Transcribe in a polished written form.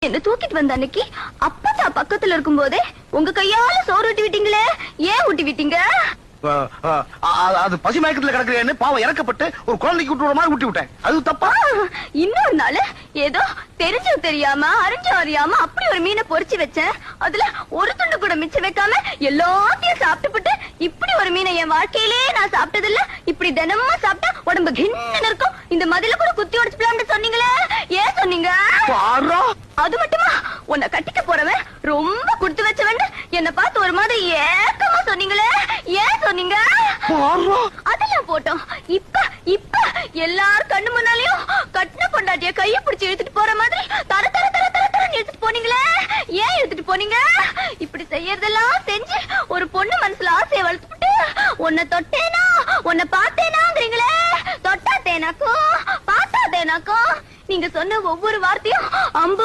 என்ன தூக்கிட்டு வந்த அன்னைக்கு அப்பா பக்கத்துல இருக்கும் போதே உங்க கையால சோறு ஊட்டி விட்டீங்களே, ஏன் ஊட்டி விட்டீங்க? அது பசி மயக்கத்துல கிடக்குறேன்னு பாவம் இறக்கப்பட்டு ஒரு குழந்தைக்கு விட்டு மாதிரி ஊட்டி விட்டேன். அது தப்பா? இன்னொரு நாள் ஏதோ தெரிஞ்சு தெரியாம அறிஞ்சு அறியாம அப்படி ஒரு மீனை பொரிச்சு வச்சேன். அதுல ஒரு துண்டு கூட மிச்சம் வைக்காம எல்லாத்தையும் சாப்பிட்டுப்பட்டு இப்படி ஒரு மீனை என் வாழ்க்கையிலே நான் சாப்பிட்டதில்ல. இப்படி தினமும் சாப்பிட்டா உடம்பு கிண்ணு இருக்கும். இந்த மதில கூட குத்தி உடைச்சுக்கலாம்னு சொன்னீங்களே, ஏன் சொன்னீங்க? அது மட்டுமா, உன்னை கட்டிக்க போறவன் ரொம்ப குடுத்து வச்சவன் என்ன பார்த்து ஒரு மாதிரி ஏக்கமா சொன்னீங்களே, ஏன் சொன்னீங்க? அதெல்லாம் போட்டோம். இப்ப இப்ப எல்லார் கண்ணு முன்னாலையும் கட்டின பொண்டாட்டிய கைய பிடிச்சு இழுத்துட்டு போற மாதிரி தர தர தர தர தர இழுத்துட்டு போனீங்களே, ஏன் இழுத்துட்டு போனீங்க? இப்படி செய்யறதெல்லாம் செஞ்சு ஒரு பொண்ணு மனசுல ஆசையை வளர்த்துட்டு உன்னை தொட்டேனா உன்னை பார்த்தேனாங்கிறீங்களே. தொட்டா தேனாக்கும் பார்த்தா தேனாக்கும். நீங்க சொன்ன ஒவ்வொரு வார்த்தையும் அம்பு